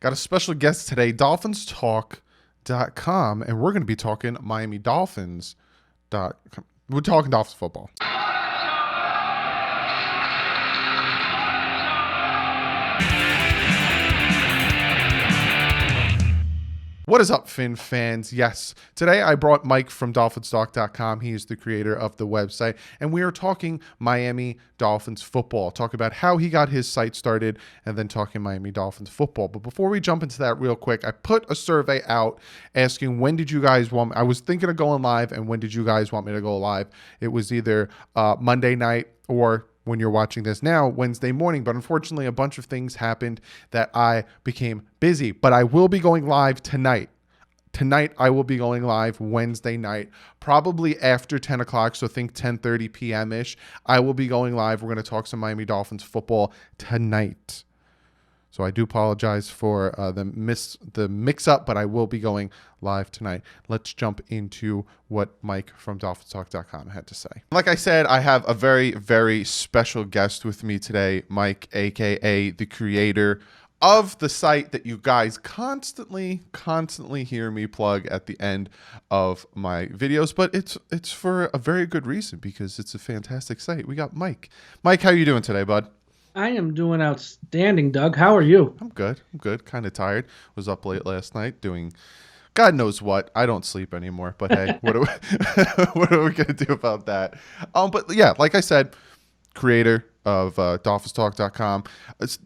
Got a special guest today, DolphinsTalk.com, and we're going to be talking Miami Dolphins. We're talking Dolphins football. What is up, Fin fans? Yes, today I brought Mike from DolphinsTalk.com. He is the creator of the website, and we are talking Miami Dolphins football. Talk about how he got his site started, and then talking Miami Dolphins football. But before we jump into that real quick, I put a survey out asking when did you guys want me? I was thinking of going live, and when did you guys want me to go live? It was either Monday night or when you're watching this now, Wednesday morning. But unfortunately, a bunch of things happened that I became busy. But I will be going live tonight. Tonight, I will be going live Wednesday night, probably after 10 o'clock, so think 10:30 p.m.-ish. I will be going live. We're going to talk some Miami Dolphins football tonight. So I do apologize for the mix-up, but I will be going live tonight. Let's jump into what Mike from DolphinsTalk.com had to say. Like I said, I have a very, very special guest with me today, Mike, a.k.a. the creator of the site that you guys constantly hear me plug at the end of my videos. But it's for a very good reason, because it's a fantastic site. We got Mike. Mike, how are you doing today, bud? I am doing outstanding, Doug. How are you? I'm good. Kind of tired. Was up late last night doing God knows what. I don't sleep anymore. But hey, what are we gonna do about that? But yeah, like I said, creator of DolphinsTalk.com. It's,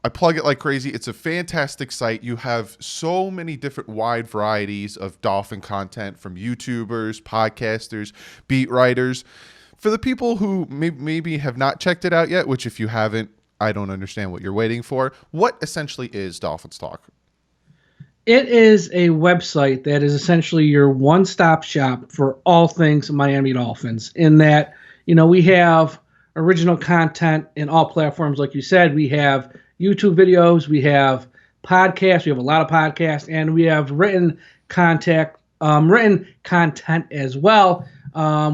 I plug it like crazy. It's a fantastic site. You have so many different wide varieties of Dolphin content from YouTubers, podcasters, beat writers. For the people who maybe have not checked it out yet, which if you haven't, I don't understand what you're waiting for. What essentially is Dolphins Talk? It is a website that is essentially your one-stop shop for all things Miami Dolphins. In that, we have original content in all platforms, like you said. We have YouTube videos, we have podcasts, we have a lot of podcasts, and we have written content as well,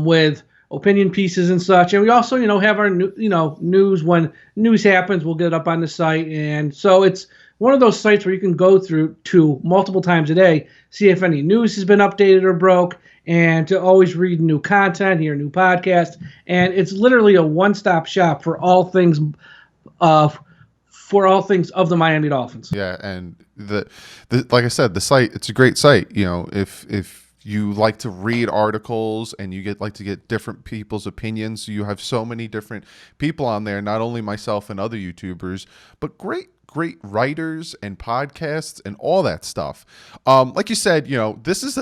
with opinion pieces and such. And we also, have our news. When news happens, we'll get it up on the site. And so it's one of those sites where you can go through to multiple times a day, see if any news has been updated or broke, and to always read new content, hear new podcasts. And it's literally a one-stop shop for all things of the Miami Dolphins. Yeah, and the like I said, the site, it's a great site. If you like to read articles and you like to get different people's opinions, you have so many different people on there, not only myself and other YouTubers, but great writers and podcasts and all that stuff. Like you said, this is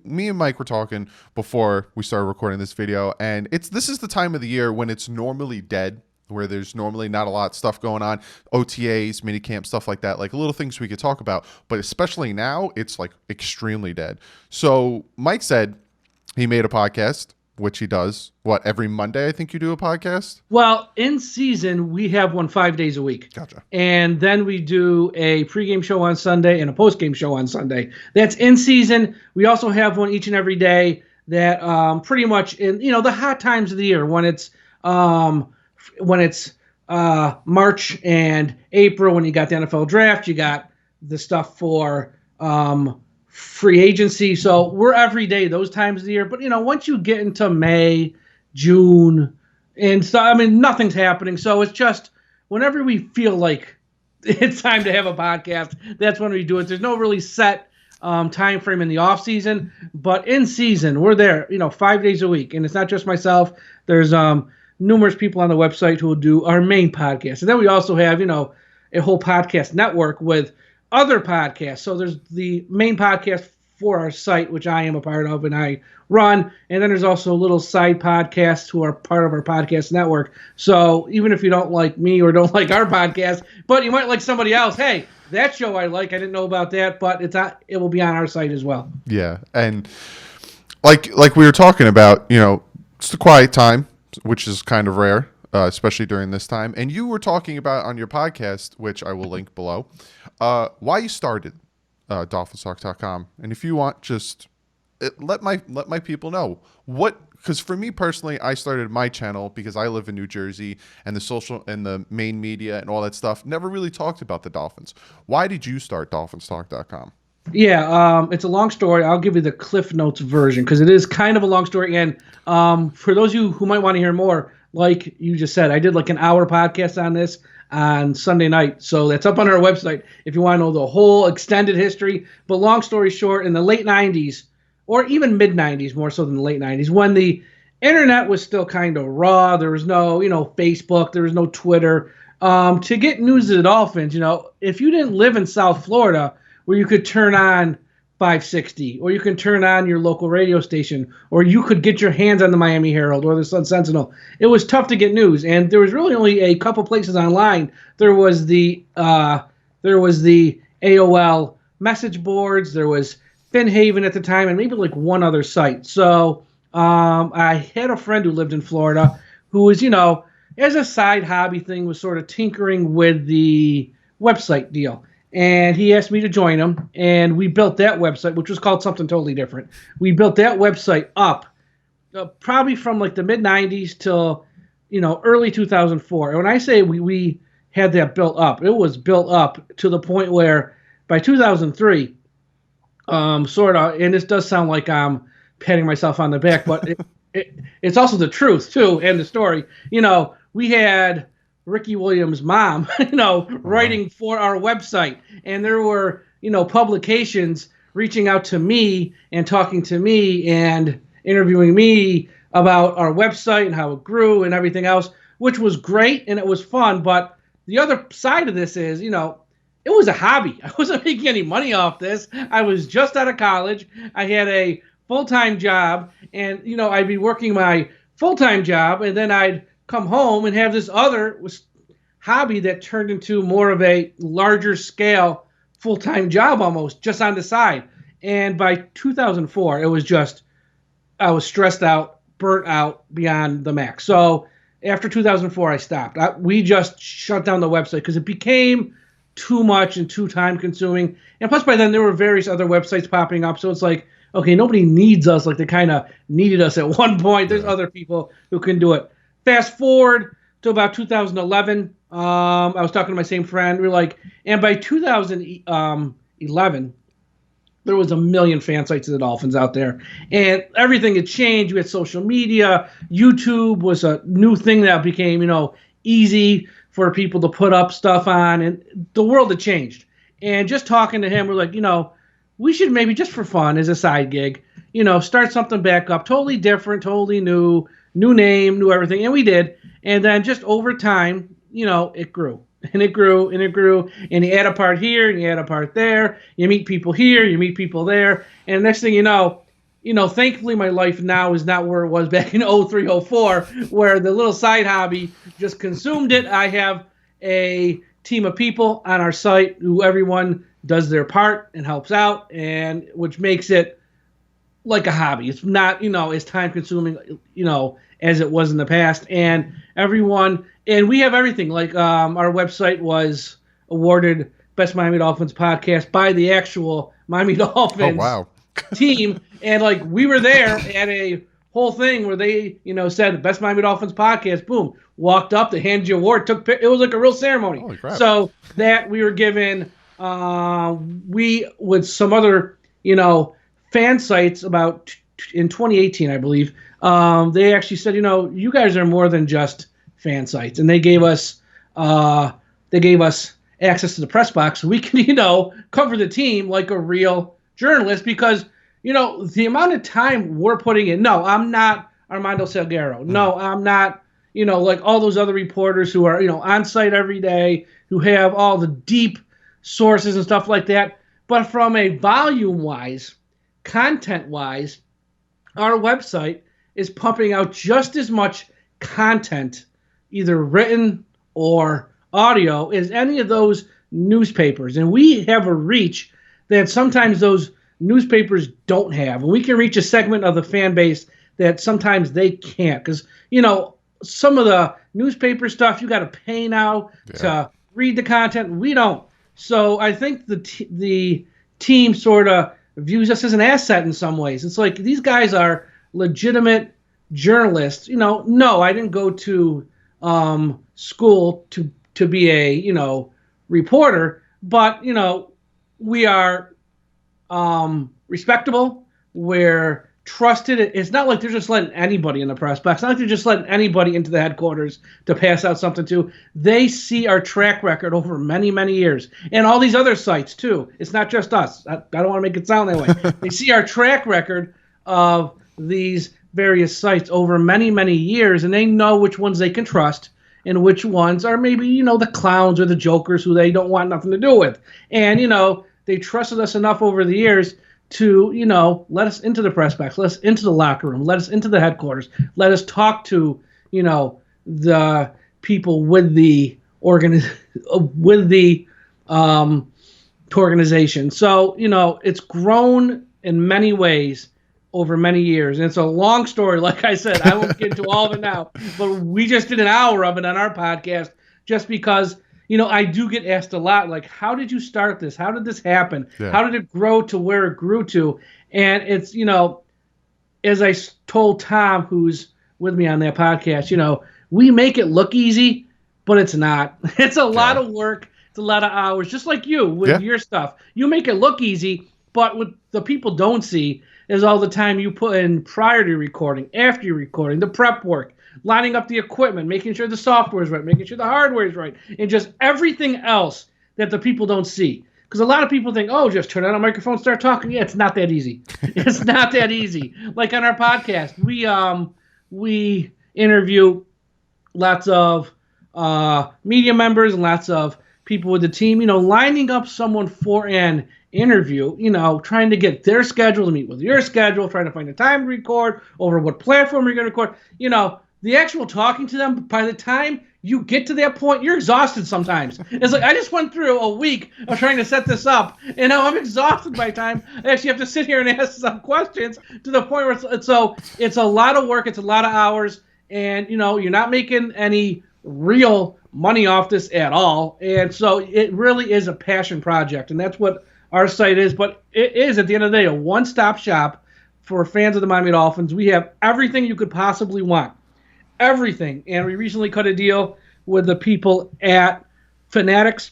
me and Mike were talking before we started recording this video, and this is the time of the year when it's normally dead, where there's normally not a lot of stuff going on, OTAs, minicamp, stuff like that, like little things we could talk about. But especially now, it's like extremely dead. So Mike said he made a podcast, which he does, every Monday, I think you do a podcast? Well, in season, we have one 5 days a week. Gotcha. And then we do a pregame show on Sunday and a postgame show on Sunday. That's in season. We also have one each and every day that pretty much in, the hot times of the year, when it's March and April, when you got the NFL draft, you got the stuff for free agency. So we're every day those times of the year. But, once you get into May, June, and so, nothing's happening. So it's just whenever we feel like it's time to have a podcast, that's when we do it. There's no really set time frame in the off season, but in season, we're there, 5 days a week. And it's not just myself. There's numerous people on the website who will do our main podcast. And then we also have, a whole podcast network with other podcasts. So there's the main podcast for our site, which I am a part of and I run. And then there's also little side podcasts who are part of our podcast network. So even if you don't like me or don't like our podcast, but you might like somebody else, hey, that show I didn't know about that, but it will be on our site as well. Yeah. And like we were talking about, it's the quiet time, which is kind of rare, especially during this time. And you were talking about on your podcast, which I will link below, why you started DolphinsTalk.com. And if you want, just let my people know because for me personally, I started my channel because I live in New Jersey, and the social and the main media and all that stuff never really talked about the Dolphins. Why did you start DolphinsTalk.com? Yeah, it's a long story. I'll give you the Cliff Notes version because it is kind of a long story. And for those of you who might want to hear more, like you just said, I did like an hour podcast on this on Sunday night. So that's up on our website if you want to know the whole extended history. But long story short, in the late 90s, or even mid 90s, more so than the late 90s, when the internet was still kind of raw, there was no, Facebook, there was no Twitter. To get news of the Dolphins, if you didn't live in South Florida, where you could turn on 560, or you can turn on your local radio station, or you could get your hands on the Miami Herald or the Sun Sentinel. It was tough to get news, and there was really only a couple places online. There was the AOL message boards, there was Finhaven at the time, and maybe like one other site. So I had a friend who lived in Florida who was, as a side hobby thing, was sort of tinkering with the website deal. And he asked me to join him, and we built that website, which was called something totally different. We built that website up probably from like the mid-90s till, early 2004. And when I say we had that built up, it was built up to the point where by 2003, sort of, and this does sound like I'm patting myself on the back, but it's also the truth, too, and the story. We had Ricky Williams' mom, writing for our website. And there were, publications reaching out to me and talking to me and interviewing me about our website and how it grew and everything else, which was great and it was fun. But the other side of this is, it was a hobby. I wasn't making any money off this. I was just out of college. I had a full-time job, and, I'd be working my full-time job, and then I'd come home and have this other hobby that turned into more of a larger scale full-time job almost just on the side. And by 2004, it was just, I was stressed out, burnt out beyond the max. So after 2004, I stopped. We just shut down the website because it became too much and too time consuming. And plus by then there were various other websites popping up. So it's like, okay, nobody needs us like they kind of needed us at one point. There's other people who can do it. Fast forward to about 2011. I was talking to my same friend. We were like, and by 2011, there was 1 million fan sites of the Dolphins out there. And everything had changed. We had social media. YouTube was a new thing that became, easy for people to put up stuff on. And the world had changed. And just talking to him, we're like, we should maybe just for fun as a side gig, start something back up. Totally different, totally new name, new everything. And we did. And then just over time, it grew. And it grew and it grew. And you add a part here and you add a part there. You meet people here, you meet people there. And next thing you know, thankfully my life now is not where it was back in 03, 04, where the little side hobby just consumed it. I have a team of people on our site who everyone does their part and helps out, and which makes it like a hobby. It's not, as time consuming, as it was in the past. And we have everything. Like our website was awarded Best Miami Dolphins Podcast by the actual Miami Dolphins team. And like we were there at a whole thing where they, said Best Miami Dolphins Podcast, boom, walked up, they handed you an award, it was like a real ceremony. Holy crap. So that we were given, with some other, fan sites about in 2018, I believe, they actually said, you guys are more than just fan sites. And they gave us access to the press box so we can, cover the team like a real journalist because, the amount of time we're putting in. No, I'm not Armando Salguero. No, I'm not, like all those other reporters who are, on site every day, who have all the deep sources and stuff like that. But from a volume-wise, content-wise, our website is pumping out just as much content, either written or audio, as any of those newspapers. And we have a reach that sometimes those newspapers don't have. And we can reach a segment of the fan base that sometimes they can't. Because, some of the newspaper stuff, you got to pay now to read the content. We don't. So I think the team sort of views us as an asset in some ways. It's like these guys are legitimate journalists. No, I didn't go to school to be a reporter, but we are respectable. We're trusted. It's not like they're just letting anybody in the press box. It's not like they're just letting anybody into the headquarters to pass out something to. They see our track record over many, many years. And all these other sites, too. It's not just us. I don't want to make it sound that way. They see our track record of these various sites over many, many years, and they know which ones they can trust and which ones are maybe, the clowns or the jokers who they don't want nothing to do with. And, they trusted us enough over the years to, let us into the press box, let us into the locker room, let us into the headquarters, let us talk to, the people with the organization. So, it's grown in many ways over many years. And it's a long story. Like I said, I won't get into all of it now, but we just did an hour of it on our podcast just because, I do get asked a lot, like, how did you start this? How did this happen? Yeah. How did it grow to where it grew to? And it's, as I told Tom, who's with me on that podcast, we make it look easy, but it's not. It's a lot of work. It's a lot of hours, just like you with your stuff. You make it look easy, but what the people don't see is all the time you put in prior to recording, after you're recording, the prep work, lining up the equipment, making sure the software is right, making sure the hardware is right, and just everything else that the people don't see. Because a lot of people think, oh, just turn on a microphone, start talking. Yeah, it's not that easy. It's not that easy. Like on our podcast, we interview lots of media members and lots of people with the team, lining up someone for an interview, trying to get their schedule to meet with your schedule, trying to find a time to record, over what platform you're going to record, the actual talking to them, by the time you get to that point, you're exhausted sometimes. It's like, I just went through a week of trying to set this up, and now I'm exhausted by the time I actually have to sit here and ask some questions to the point where it's a lot of work, it's a lot of hours, and, you're not making any real money off this at all. And so it really is a passion project, and that's what our site is. But it is, at the end of the day, a one-stop shop for fans of the Miami Dolphins. We have everything you could possibly want. Everything. And we recently cut a deal with the people at Fanatics.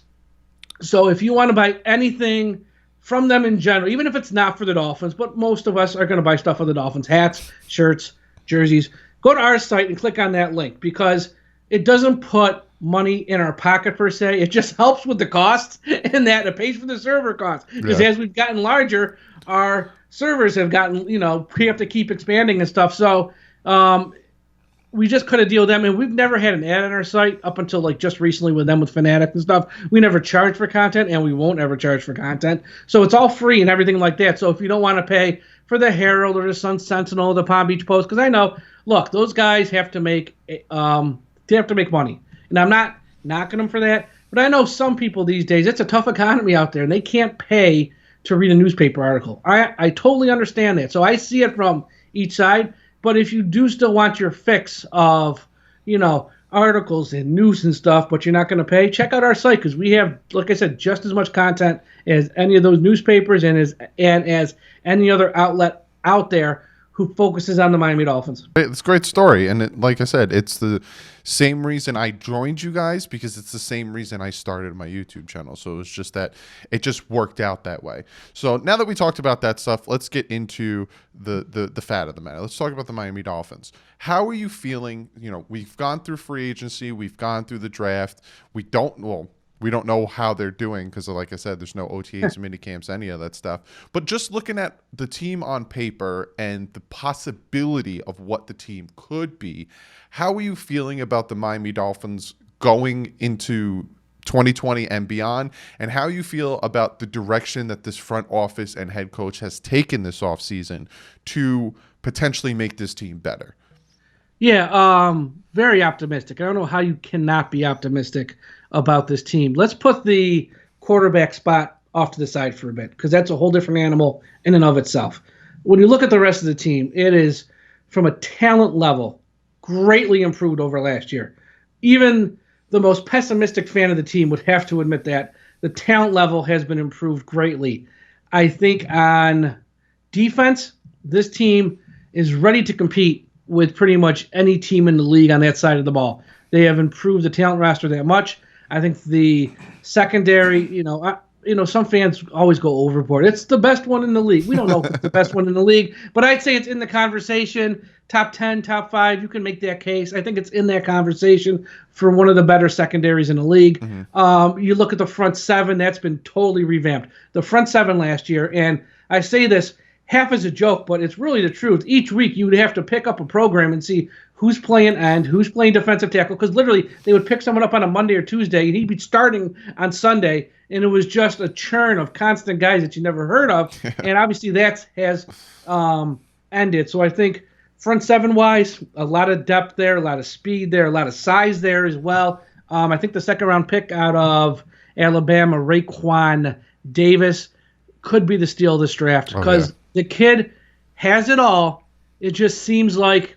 So if you want to buy anything from them in general, even if it's not for the Dolphins, but most of us are going to buy stuff for the Dolphins, hats, shirts, jerseys, go to our site and click on that link, because it doesn't put money in our pocket per se. It just helps with the costs, and that it pays for the server costs. Because as we've gotten larger, our servers have gotten, we have to keep expanding and stuff. So we just cut a deal with them, and we've never had an ad on our site up until like just recently with them with Fanatics and stuff. We never charge for content, and we won't ever charge for content. So it's all free and everything like that. So if you don't want to pay for the Herald or the Sun Sentinel, the Palm Beach Post, because I know, look, those guys have to make money. And I'm not knocking them for that, but I know some people these days, it's a tough economy out there, and they can't pay to read a newspaper article. I totally understand that. So I see it from each side. But if you do still want your fix of, articles and news and stuff, but you're not going to pay, check out our site, because we have, like I said, just as much content as any of those newspapers and as any other outlet out there who focuses on the Miami Dolphins. It's a great story. And like I said, it's the same reason I joined you guys, because it's the same reason I started my YouTube channel. So it was just that it just worked out that way. So now that we talked about that stuff, let's get into the fat of the matter. Let's talk about the Miami Dolphins. How are you feeling? We've gone through free agency. We've gone through the draft. We don't know how they're doing because, like I said, there's no OTAs, mini camps, any of that stuff. But just looking at the team on paper and the possibility of what the team could be, how are you feeling about the Miami Dolphins going into 2020 and beyond? And how you feel about the direction that this front office and head coach has taken this offseason to potentially make this team better? Yeah, very optimistic. I don't know how you cannot be optimistic about this team. Let's put the quarterback spot off to the side for a bit, because that's a whole different animal in and of itself. When you look at the rest of the team, it is, from a talent level, greatly improved over last year. Even the most pessimistic fan of the team would have to admit that the talent level has been improved greatly. I think on defense, this team is ready to compete with pretty much any team in the league on that side of the ball. They have improved the talent roster that much. I think the secondary, some fans always go overboard. It's the best one in the league. We don't know if it's the best one in the league, but I'd say it's in the conversation. Top 10, top 5, you can make that case. I think it's in that conversation for one of the better secondaries in the league. Mm-hmm. You look at the front seven, that's been totally revamped. The front seven last year, and I say this half as a joke, but it's really the truth. Each week you would have to pick up a program and see who's playing end, who's playing defensive tackle, because literally they would pick someone up on a Monday or Tuesday, and he'd be starting on Sunday, and it was just a churn of constant guys that you never heard of, and obviously that has ended. So I think front seven-wise, a lot of depth there, a lot of speed there, a lot of size there as well. I think the second-round pick out of Alabama, Raekwon Davis, could be the steal of this draft because the kid has it all. It just seems like,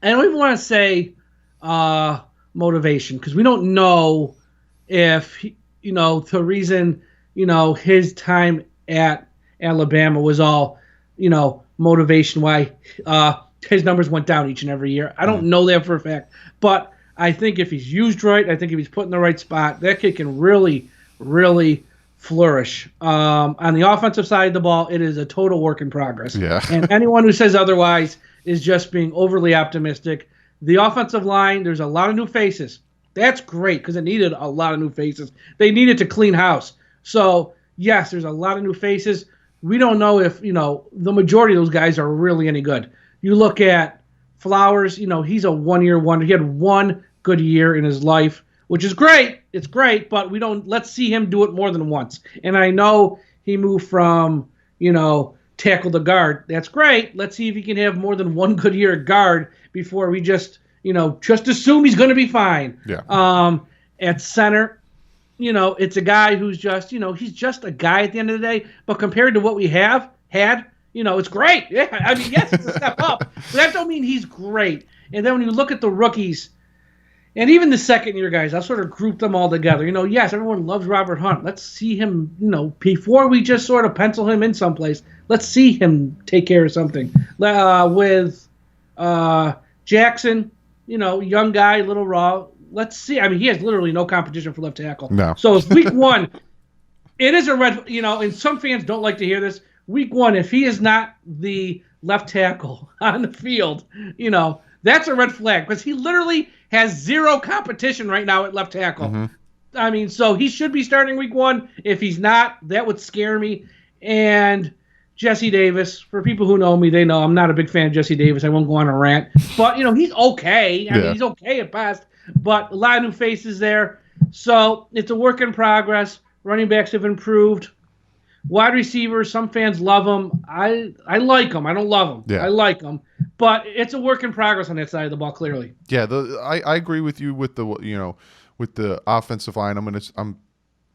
I don't even want to say motivation, because we don't know if, the reason, his time at Alabama was all, motivation, why his numbers went down each and every year. I don't know that for a fact. But I think if he's used right, I think if he's put in the right spot, that kid can really, really flourish. On the offensive side of the ball, it is a total work in progress. Yeah. And anyone who says otherwise is just being overly optimistic. The offensive line, there's a lot of new faces. That's great because it needed a lot of new faces. They needed to clean house. So, yes, there's a lot of new faces. We don't know if, the majority of those guys are really any good. You look at Flowers, he's a one-year wonder. He had one good year in his life, which is great. It's great, but let's see him do it more than once. And I know he moved from, tackle to guard. That's great. Let's see if he can have more than one good year at guard before we just assume he's going to be fine. Yeah. At center, it's a guy who's just, he's just a guy at the end of the day. But compared to what we had, it's great. Yeah, I mean, yes, it's a step up. But that don't mean he's great. And then when you look at the rookies, and even the second-year guys, I'll sort of group them all together. Yes, everyone loves Robert Hunt. Let's see him, before we just sort of pencil him in someplace, let's see him take care of something. With Jackson, young guy, a little raw. Let's see. I mean, he has literally no competition for left tackle. No. So it's week one. It is a red, and some fans don't like to hear this. Week one, if he is not the left tackle on the field, that's a red flag because he literally has zero competition right now at left tackle. Mm-hmm. I mean, so he should be starting week one. If he's not, that would scare me. And Jesse Davis, for people who know me, they know I'm not a big fan of Jesse Davis. I won't go on a rant. But, he's okay. I mean, he's okay at best. But a lot of new faces there. So it's a work in progress. Running backs have improved. Wide receivers, some fans love them. I like them. I don't love them. Yeah. I like them. But it's a work in progress on that side of the ball, clearly. Yeah, I agree with you with the offensive line. I'm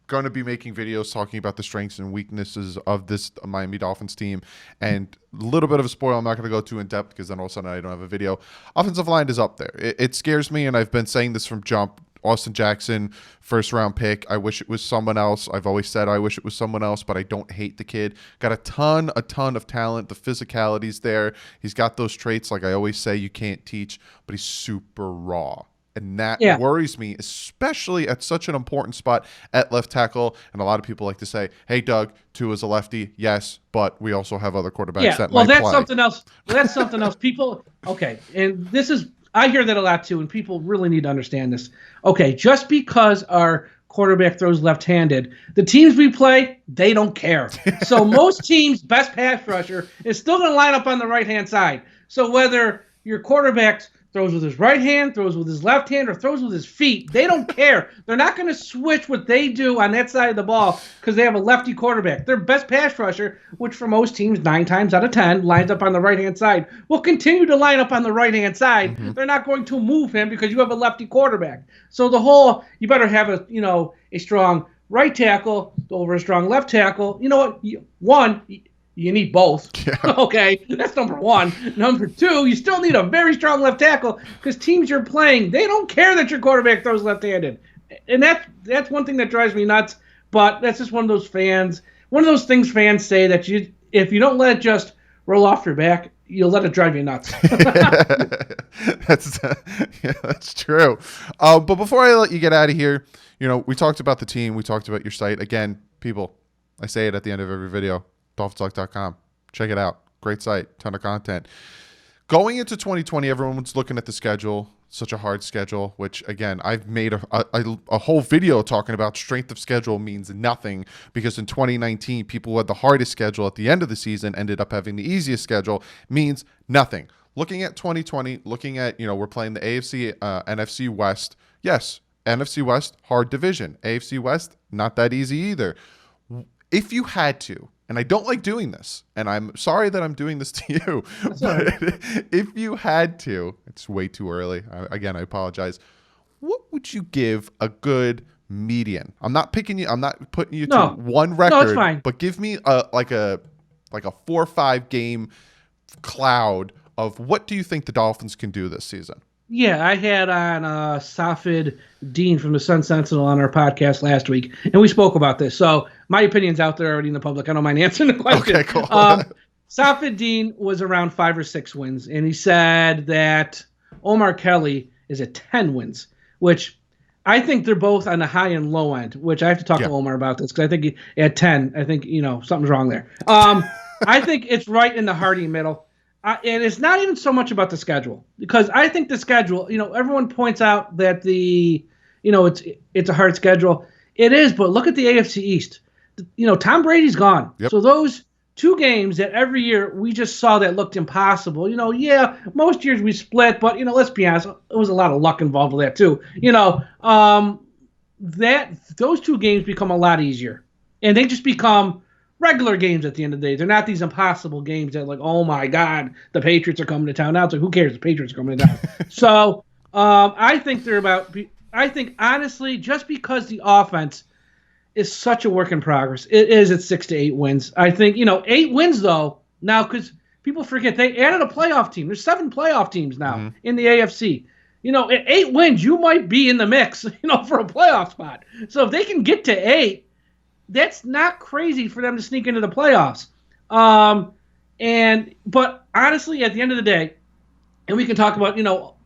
going to be making videos talking about the strengths and weaknesses of this Miami Dolphins team. And a little bit of a spoil, I'm not going to go too in depth because then all of a sudden I don't have a video. Offensive line is up there. It scares me, and I've been saying this from jump. Austin Jackson, first-round pick. I wish it was someone else. I've always said I wish it was someone else, but I don't hate the kid. Got a ton of talent. The physicality's there. He's got those traits, like I always say, you can't teach, but he's super raw. And that worries me, especially at such an important spot at left tackle. And a lot of people like to say, hey, Doug, Tua's a lefty. Yes, but we also have other quarterbacks that might play. Well, that's something else. That's something else. People, okay, and this is, I hear that a lot too, and people really need to understand this. Okay, just because our quarterback throws left-handed, the teams we play, they don't care. So most teams' best pass rusher is still going to line up on the right-hand side. So whether your quarterback throws with his right hand, throws with his left hand, or throws with his feet, they don't care. They're not going to switch what they do on that side of the ball because they have a lefty quarterback. Their best pass rusher, which for most teams, 9 times out of 10, lines up on the right-hand side, will continue to line up on the right-hand side. Mm-hmm. They're not going to move him because you have a lefty quarterback. So the whole, you better have a strong right tackle over a strong left tackle. You know what? You need both. Yeah. Okay, that's number one. Number two, you still need a very strong left tackle because teams you're playing, they don't care that your quarterback throws left-handed. And that's one thing that drives me nuts, but that's just one of those fans. one of those things fans say that if you don't let it just roll off your back, you'll let it drive you nuts. That's true. But before I let you get out of here, we talked about the team. We talked about your site. Again, people, I say it at the end of every video, DolphinsTalk.com. Check it out. Great site. Ton of content. Going into 2020, everyone's looking at the schedule. Such a hard schedule, which, again, I've made a whole video talking about strength of schedule means nothing, because in 2019, people who had the hardest schedule at the end of the season ended up having the easiest schedule, means nothing. Looking at 2020, looking at, we're playing the AFC, NFC West. Yes, NFC West, hard division. AFC West, not that easy either. If you had to, and I don't like doing this, and I'm sorry that I'm doing this to you, but if you had to, it's way too early. Again, I apologize. What would you give a good median? I'm not putting you to one record, it's fine. But give me like a 4 or 5 game cloud of what do you think the Dolphins can do this season? Yeah, I had on Safid Dean from the Sun Sentinel on our podcast last week, and we spoke about this. So my opinion's out there already in the public. I don't mind answering the question. Okay, cool. Safid Dean was around 5 or 6 wins, and he said that Omar Kelly is at 10 wins, which I think they're both on the high and low end, which I have to talk to Omar about this, because I think at 10, I think, something's wrong there. I think it's right in the hearty middle. And it's not even so much about the schedule, because I think the schedule, everyone points out that it's a hard schedule. It is, but look at the AFC East. Tom Brady's gone. Yep. So those 2 games that every year we just saw that looked impossible. Most years we split, but let's be honest, there was a lot of luck involved with that too. Those 2 games become a lot easier, and they just become regular games at the end of the day. They're not these impossible games that, like, oh my God, the Patriots are coming to town. Now it's like, who cares? The Patriots are coming to town. So I think honestly, just because the offense is such a work in progress, it is at 6 to 8 wins. I think, 8 wins though, now, because people forget they added a playoff team. There's 7 playoff teams now in the AFC. At 8 wins, you might be in the mix, for a playoff spot. So if they can get to 8, that's not crazy for them to sneak into the playoffs. But honestly, at the end of the day, and we can talk about, all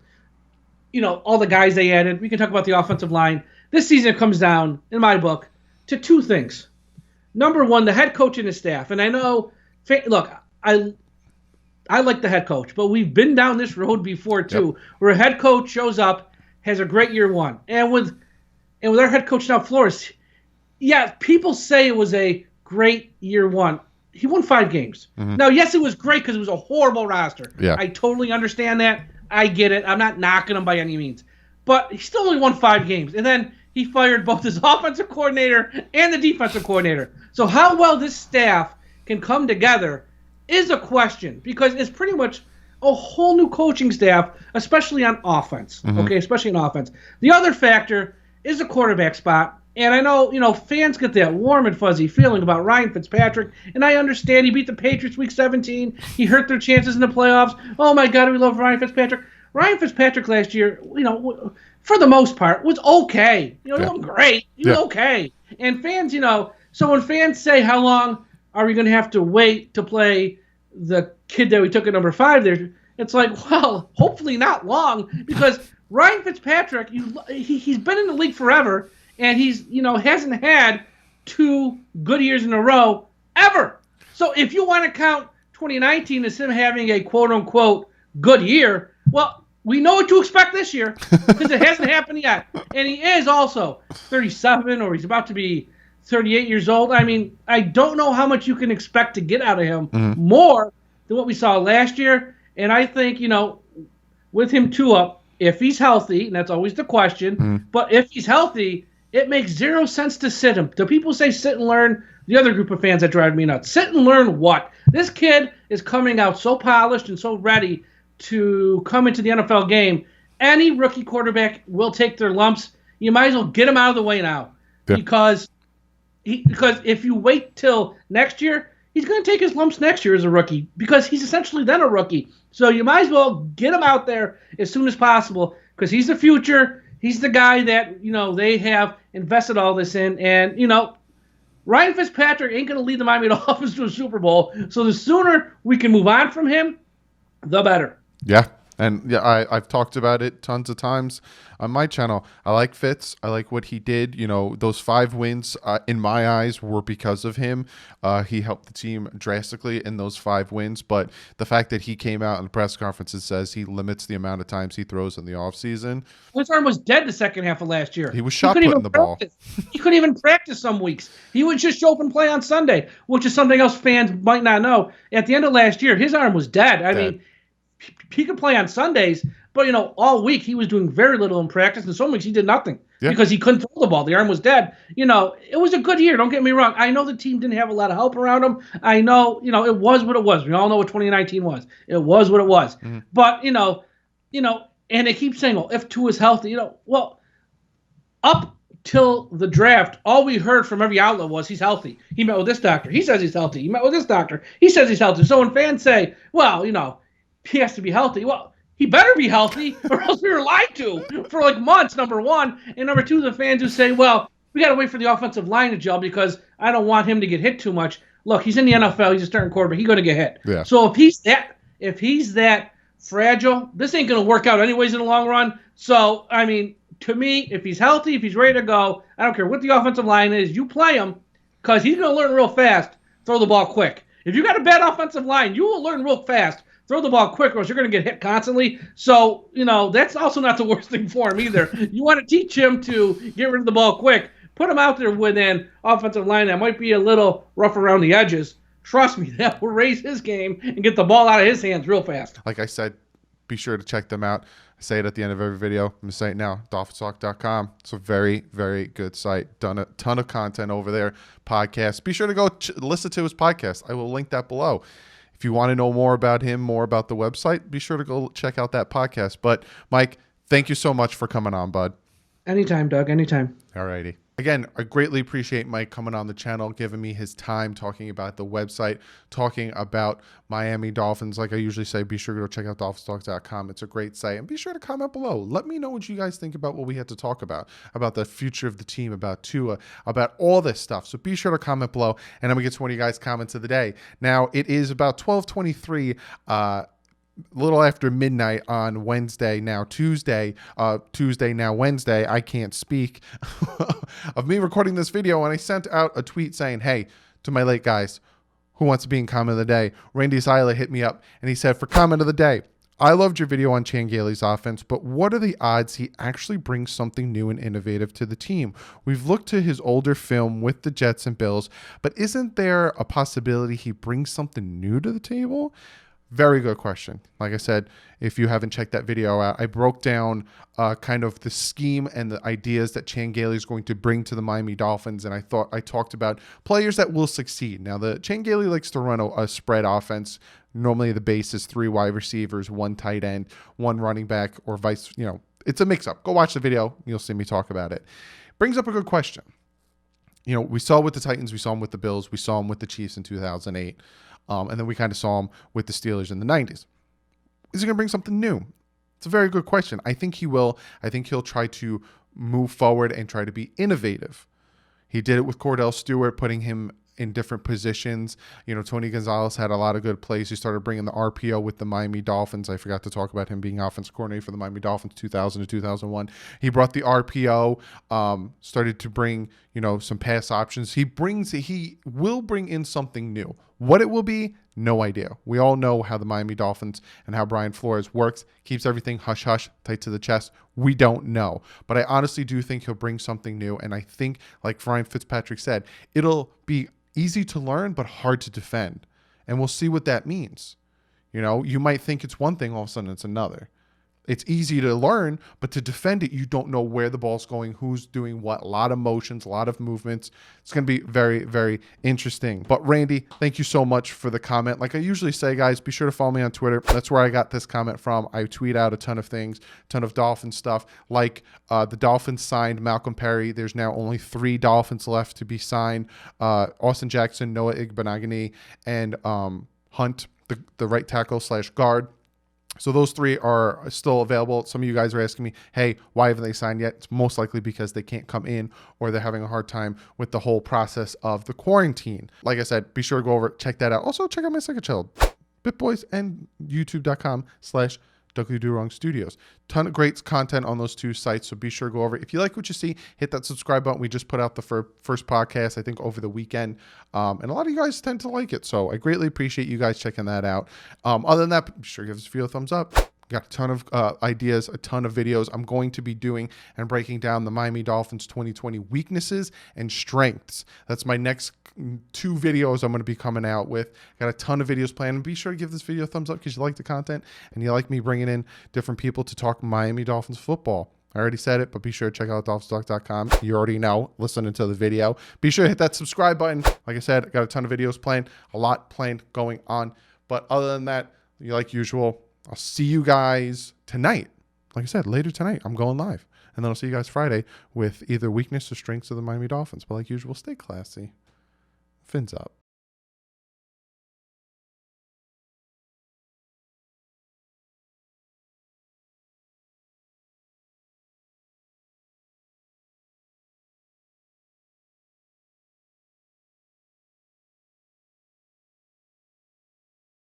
the guys they added. We can talk about the offensive line. This season comes down, in my book, to 2 things. Number one, the head coach and his staff. And I know, look, I like the head coach, but we've been down this road before too, where a head coach shows up, has a great year 1. And with our head coach now, Flores, yeah, people say it was a great year 1. He won 5 games. Now, yes, it was great because it was a horrible roster. Yeah. I totally understand that. I get it. I'm not knocking him by any means. But he still only won 5 games. And then he fired both his offensive coordinator and the defensive coordinator. So how well this staff can come together is a question, because it's pretty much a whole new coaching staff, especially on offense. Okay, especially on offense. The other factor is the quarterback spot. And I know, fans get that warm and fuzzy feeling about Ryan Fitzpatrick, and I understand he beat the Patriots week 17. He hurt their chances in the playoffs. Oh my God, we love Ryan Fitzpatrick. Ryan Fitzpatrick last year, for the most part, was okay. He wasn't great. He was okay. And fans, so when fans say, how long are we going to have to wait to play the kid that we took at number 5 there, it's like, well, hopefully not long, because Ryan Fitzpatrick, he's been in the league forever. And he's, hasn't had 2 good years in a row ever. So if you want to count 2019 as him having a quote-unquote good year, well, we know what to expect this year, because it hasn't happened yet. And he is also 37, or he's about to be 38 years old. I mean, I don't know how much you can expect to get out of him more than what we saw last year. And I think, with him up, if he's healthy, and that's always the question, but if he's healthy, it makes 0 sense to sit him. The people say sit and learn. The other group of fans that drive me nuts. Sit and learn what? This kid is coming out so polished and so ready to come into the NFL game. Any rookie quarterback will take their lumps. You might as well get him out of the way now. Yeah. Because if you wait till next year, he's going to take his lumps next year as a rookie, because he's essentially then a rookie. So you might as well get him out there as soon as possible, because he's the future. He's the guy that, they have invested all this in. And, Ryan Fitzpatrick ain't going to lead the Miami Dolphins to a Super Bowl. So the sooner we can move on from him, the better. Yeah. And yeah, I've talked about it tons of times on my channel. I like Fitz. I like what he did. You know, those 5 wins in my eyes were because of him. He helped the team drastically in those 5 wins. But the fact that he came out in the press conference and says he limits the amount of times he throws in the offseason. His arm was dead the second half of last year. He was shot putting the ball. He couldn't even practice some weeks. He would just show up and play on Sunday, which is something else fans might not know. At the end of last year, his arm was dead. I mean, he could play on Sundays, but, you know, all week he was doing very little in practice, and some weeks he did nothing because he couldn't throw the ball. The arm was dead. You know, it was a good year. Don't get me wrong. I know the team didn't have a lot of help around him. I know, you know, it was what it was. We all know what 2019 was. It was what it was. Mm-hmm. But, you know, and they keep saying, well, if Tua is healthy, you know, well, up till the draft, all we heard from every outlet was he's healthy. He met with this doctor. He says he's healthy. He met with this doctor. He says he's healthy. So when fans say, well, you know, he has to be healthy. Well, he better be healthy or else we were lied to for like months, number one. And number two, the fans who say, well, we got to wait for the offensive line to gel because I don't want him to get hit too much. Look, he's in the NFL. He's a starting quarterback. He's going to get hit. Yeah. So if he's that fragile, this ain't going to work out anyways in the long run. So, I mean, to me, if he's healthy, if he's ready to go, I don't care what the offensive line is, you play him because he's going to learn real fast, throw the ball quick. If you got a bad offensive line, you will learn real fast. Throw the ball quick or else you're going to get hit constantly. So, you know, that's also not the worst thing for him either. You want to teach him to get rid of the ball quick. Put him out there with an offensive line that might be a little rough around the edges. Trust me, that will raise his game and get the ball out of his hands real fast. Like I said, be sure to check them out. I say it at the end of every video. I'm going to say it now, DolphinsTalk.com. It's a very, very good site. Done a ton of content over there. Podcast. Be sure to go listen to his podcast. I will link that below. If you want to know more about him, more about the website, be sure to go check out that podcast. But, Mike, thank you so much for coming on, bud. Anytime, Doug. Anytime. All righty. Again, I greatly appreciate Mike coming on the channel, giving me his time, talking about the website, talking about Miami Dolphins. Like I usually say, be sure to go check out DolphinsTalk.com. It's a great site. And be sure to comment below. Let me know what you guys think about what we had to talk about the future of the team, about Tua, about all this stuff. So be sure to comment below, and then we get to one of you guys' comments of the day. Now, it is about 12:23 a little after midnight on Wednesday, now Tuesday, now Wednesday, I can't speak, of me recording this video, and I sent out a tweet saying, hey, to my late guys, who wants to be in comment of the day? Randy Zyla hit me up, and he said, for comment of the day, I loved your video on Chan Gailey's offense, but what are the odds he actually brings something new and innovative to the team? We've looked to his older film with the Jets and Bills, but isn't there a possibility he brings something new to the table? Very good question. Like I said, if you haven't checked that video out, I broke down kind of the scheme and the ideas that Chan Gailey is going to bring to the Miami Dolphins, and I talked about players that will succeed. Now, the Chan Gailey likes to run a spread offense. Normally, the base is 3 wide receivers, 1 tight end, 1 running back, or vice. You know, it's a mix-up. Go watch the video. You'll see me talk about it. Brings up a good question. You know, we saw with the Titans, we saw him with the Bills, we saw him with the Chiefs in 2008. And then we kind of saw him with the Steelers in the 90s. Is he going to bring something new? It's a very good question. I think he will. I think he'll try to move forward and try to be innovative. He did it with Cordell Stewart, putting him in different positions. You know, Tony Gonzalez had a lot of good plays. He started bringing the RPO with the Miami Dolphins. I forgot to talk about him being offensive coordinator for the Miami Dolphins 2000 to 2001. He brought the RPO, started to bring, you know, some pass options. He will bring in something new. What it will be, no idea. We all know how the Miami Dolphins and how Brian Flores works. Keeps everything hush-hush, tight to the chest. We don't know. But I honestly do think he'll bring something new. And I think, like Ryan Fitzpatrick said, it'll be easy to learn but hard to defend. And we'll see what that means. You know, you might think it's one thing, all of a sudden it's another. It's easy to learn, but to defend it, you don't know where the ball's going, who's doing what, a lot of motions, a lot of movements. It's going to be very, very interesting. But Randy, thank you so much for the comment. Like I usually say, guys, be sure to follow me on Twitter. That's where I got this comment from. I tweet out a ton of things, a ton of Dolphin stuff. Like the Dolphins signed Malcolm Perry. There's now only 3 Dolphins left to be signed. Austin Jackson, Noah Igbenogany, and Hunt, the right tackle / guard. So those three are still available. Some of you guys are asking me, hey, why haven't they signed yet? It's most likely because they can't come in or they're having a hard time with the whole process of the quarantine. Like I said, be sure to go over, check that out. Also, check out my second channel, BitBoys, and youtube.com/DouglieDoWrong Studios. Ton of great content on those two sites, so be sure to go over. If you like what you see, hit that subscribe button. We just put out the first podcast, I think, over the weekend, and a lot of you guys tend to like it, so I greatly appreciate you guys checking that out. Other than that, be sure to give this video a thumbs up. Got a ton of ideas, a ton of videos I'm going to be doing and breaking down the Miami Dolphins 2020 weaknesses and strengths. That's my next 2 videos I'm going to be coming out with. Got a ton of videos planned. And be sure to give this video a thumbs up because you like the content and you like me bringing in different people to talk Miami Dolphins football. I already said it, but be sure to check out DolphinsTalk.com. You already know, listening to the video. Be sure to hit that subscribe button. Like I said, I got a ton of videos planned, a lot planned going on. But other than that, like usual, I'll see you guys tonight. Like I said, later tonight, I'm going live. And then I'll see you guys Friday with either weakness or strengths of the Miami Dolphins. But like usual, stay classy. Fins up.